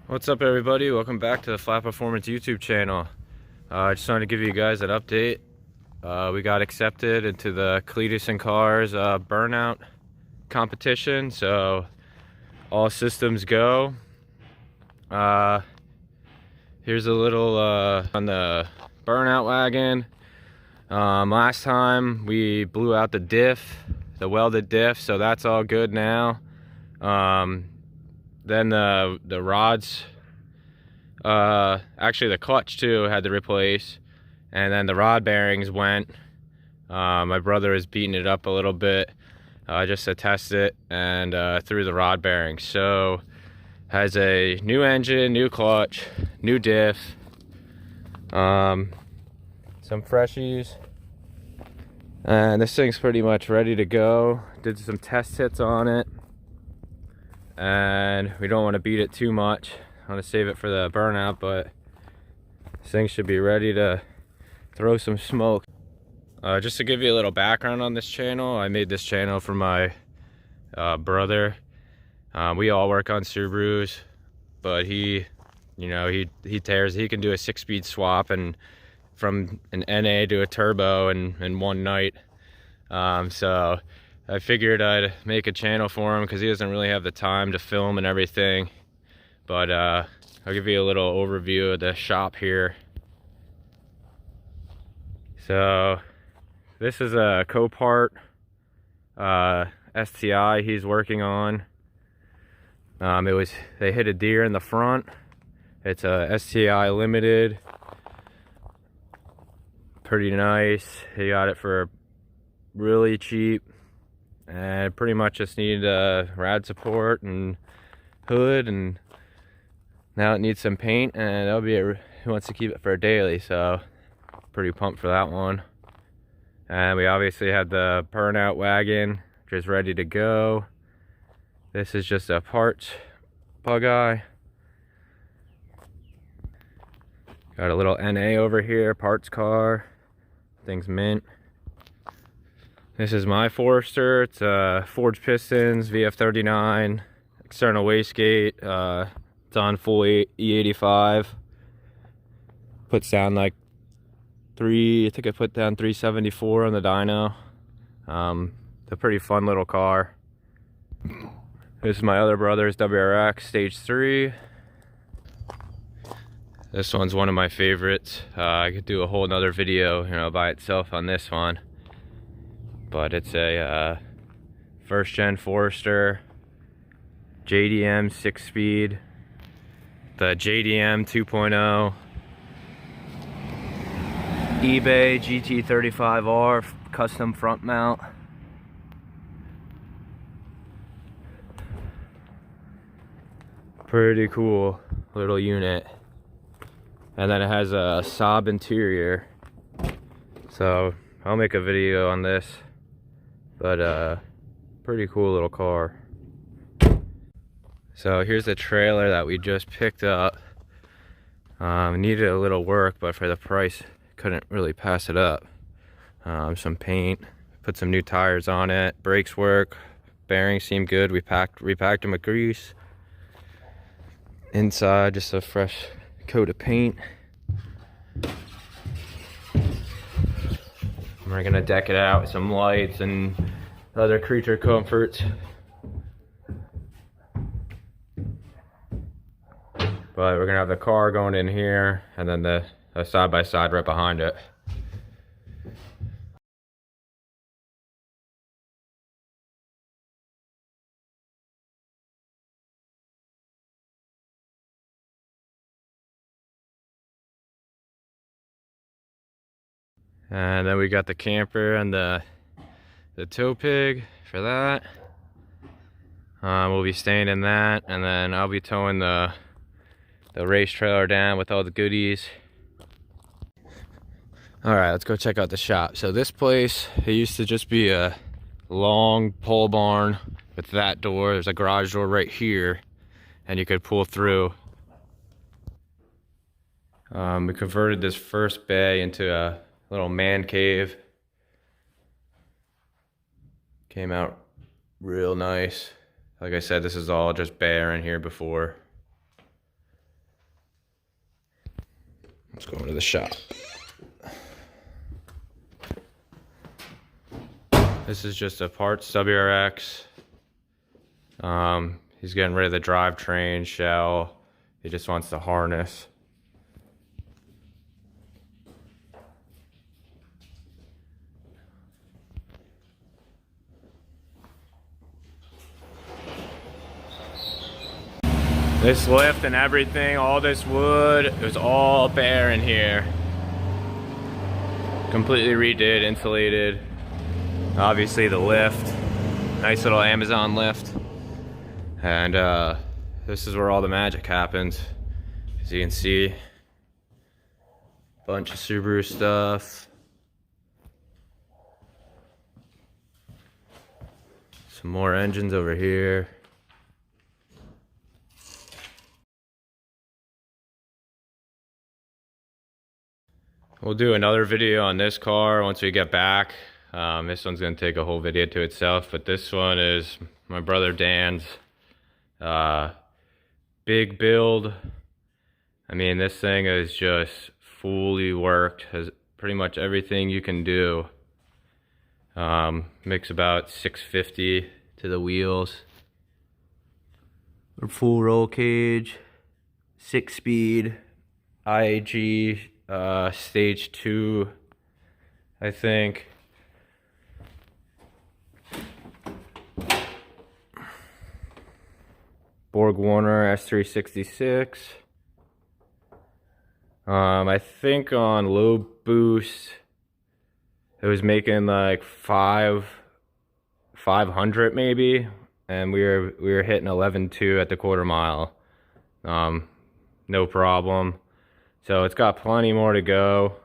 What's up, everybody? Welcome back to the Flat Performance YouTube channel. I just wanted to give you guys an update. We got accepted into the Cleetus and Cars Burnout competition, so all systems go. Here's a little on the Burnout Wagon. Last time we blew out the diff, the welded diff, so that's all good now. Then the rods, actually the clutch too had to replace, and then the rod bearings went. My brother is beating it up a little bit just to test it, and threw the rod bearings. So has a new engine, new clutch, new diff, some freshies, and this thing's pretty much ready to go. Did some test hits on it, and we don't want to beat it too much. I want to save it for the burnout, but this thing should be ready to throw some smoke. Just to give you a little background on this channel, I made this channel for my brother. We all work on Subarus, but he tears. He can do a 6-speed swap and from an NA to a turbo in one night. So I figured I'd make a channel for him because he doesn't really have the time to film and everything. But I'll give you a little overview of the shop here. So this is a Copart STI he's working on. They hit a deer in the front. It's a STI limited. Pretty nice. He got it for really cheap, and pretty much just needed rad support and hood, and now it needs some paint, and that'll be he wants to keep it for a daily, so pretty pumped for that one. And we obviously have the Burnout Wagon, which is ready to go. This is just a parts bug eye. Got a little NA over here, parts car, thing's mint. This is my Forester. It's forged pistons, VF39, external wastegate. It's on full E85. Puts down like I think I put down 374 on the dyno. It's a pretty fun little car. This is my other brother's WRX Stage 3. This one's one of my favorites. I could do a whole nother video, by itself on this one. But it's a first gen Forester, JDM 6-speed, the JDM 2.0, eBay GT35R custom front mount. Pretty cool little unit. And then it has a Saab interior. So I'll make a video on this. But pretty cool little car. So here's the trailer that we just picked up. Needed a little work, but for the price couldn't really pass it up. Some paint, put some new tires on it, brakes work, bearings seem good. We repacked them with grease. Inside, just a fresh coat of paint. We're gonna deck it out with some lights and other creature comforts. But we're gonna have the car going in here, and then the side-by-side right behind it. And then we got the camper and the tow pig for that. We'll be staying in that, and then I'll be towing the race trailer down with all the goodies. All right, let's go check out the shop. So this place, it used to just be a long pole barn with that door. There's a garage door right here, and you could pull through. We converted this first bay into a little man cave. Came out real nice. Like I said, this is all just bare in here before. Let's go into the shop. This is just a parts WRX. He's getting rid of the drivetrain shell. He just wants the harness. This lift and everything, all this wood, it was all bare in here. Completely redid, insulated. Obviously the lift, nice little Amazon lift. And this is where all the magic happens. As you can see, bunch of Subaru stuff. Some more engines over here. We'll do another video on this car once we get back. This one's gonna take a whole video to itself, but this one is my brother Dan's big build. I mean, this thing is just fully worked, has pretty much everything you can do. Makes about 650 to the wheels. Full roll cage, 6-speed, IAG. Stage 2, I think. Borg Warner S366. I think on low boost it was making like 500 maybe, and we were hitting 11.2 at the quarter mile. No problem. So it's got plenty more to go.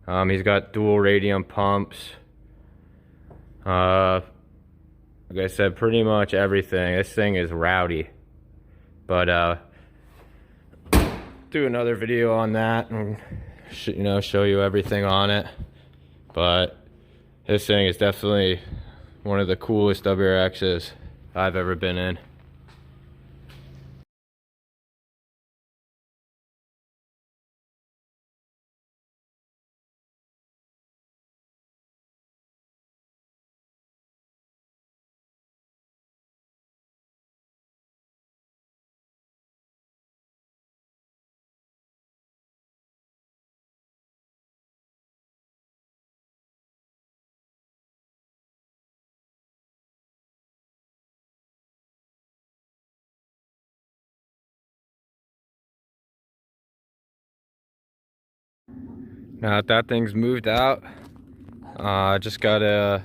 He's got dual radium pumps. Like I said, pretty much everything. This thing is rowdy. But do another video on that and show you everything on it. But this thing is definitely one of the coolest WRXs I've ever been in. Now that thing's moved out, I just gotta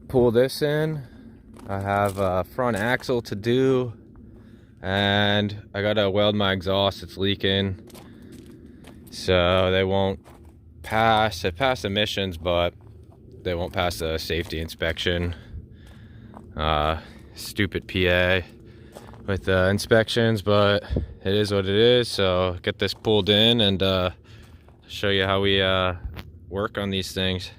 pull this in. I have a front axle to do, and I gotta weld my exhaust. It's leaking, so they won't pass. They pass emissions, but they won't pass the safety inspection. Stupid PA with the inspections, but it is what it is. So get this pulled in and show you how we work on these things.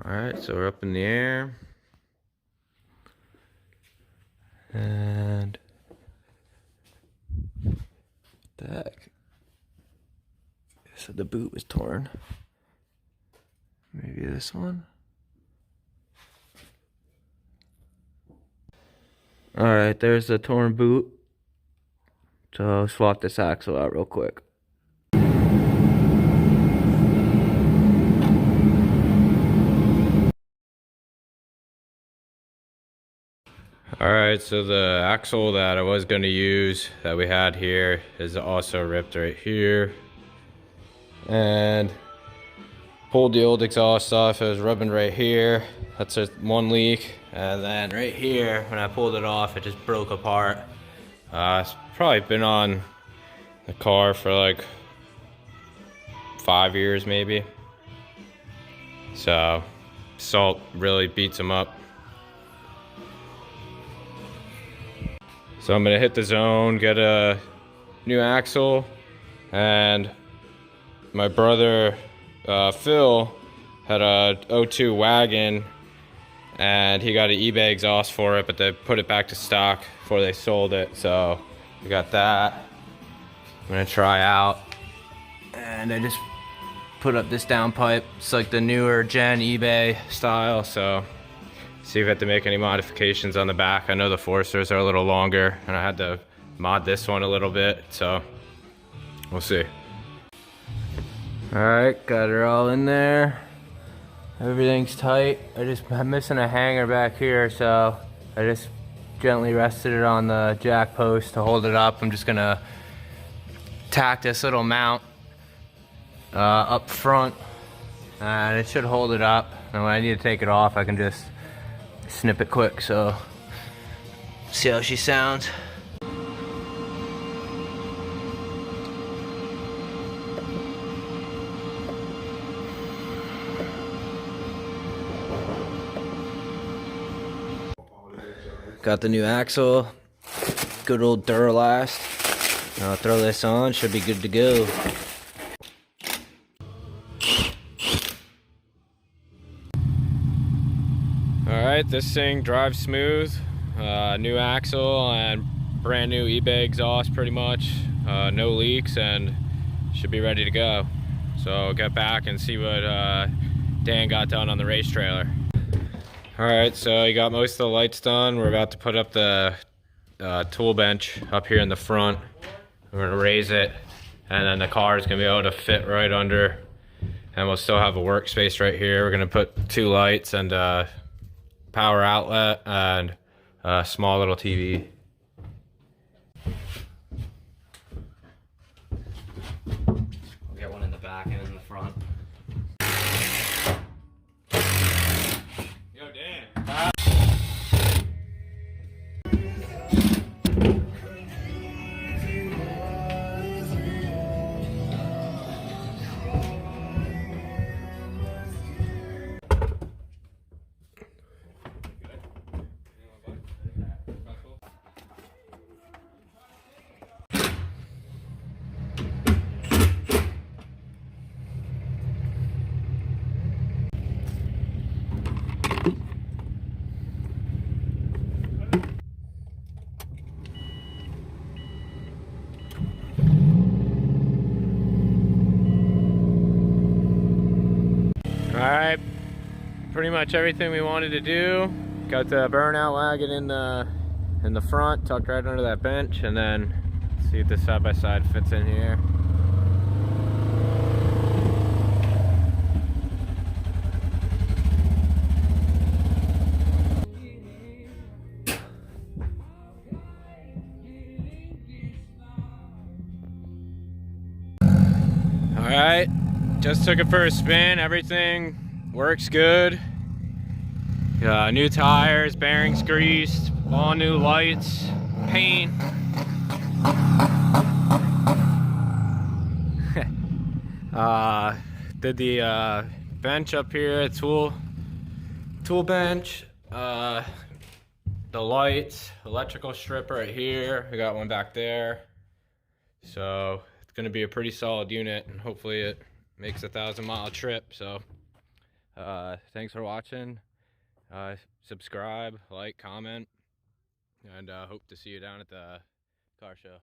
Alright, so we're up in the air. And what the heck? So the boot was torn. Maybe this one? Alright, there's the torn boot. So I'll swap this axle out real quick. Alright, so the axle that I was going to use that we had here is also ripped right here. And pulled the old exhaust off. It was rubbing right here. That's just one leak. And then right here, when I pulled it off, it just broke apart. It's probably been on the car for like 5 years maybe. So salt really beats them up. So I'm gonna hit the zone, get a new axle, and my brother Phil had a '02 wagon, and he got an eBay exhaust for it, but they put it back to stock before they sold it. So we got that. I'm gonna try out, and I just put up this downpipe. It's like the newer gen eBay style, so see if I have to make any modifications on the back. I know the Foresters are a little longer, and I had to mod this one a little bit, so we'll see. All right, got it all in there. Everything's tight. I'm missing a hanger back here, so I just gently rested it on the jack post to hold it up. I'm just gonna tack this little mount up front, and it should hold it up. And when I need to take it off, I can just snip it quick. So see how she sounds. Got the new axle, good old Duralast. I'll throw this on, should be good to go. Alright, this thing drives smooth. New axle and brand new eBay exhaust pretty much. No leaks, and should be ready to go. So I'll get back and see what Dan got done on the race trailer. Alright, so you got most of the lights done. We're about to put up the tool bench up here in the front. We're gonna raise it, and then the car is gonna be able to fit right under, and we'll still have a workspace right here. We're gonna put 2 lights and a power outlet and a small little TV. We'll get one in the back and in the front. Yo, Dan. Alright, pretty much everything we wanted to do. Got the Burnout Wagon in the front, tucked right under that bench, and then see if this side-by-side fits in here. Alright, just took it for a spin. Everything works good. New tires, bearings greased, all new lights, paint. Did the bench up here, tool bench, the lights, electrical strip right here. We got one back there. So it's gonna be a pretty solid unit, and hopefully it makes a 1,000-mile trip. So thanks for watching. Subscribe, like, comment, and hope to see you down at the car show.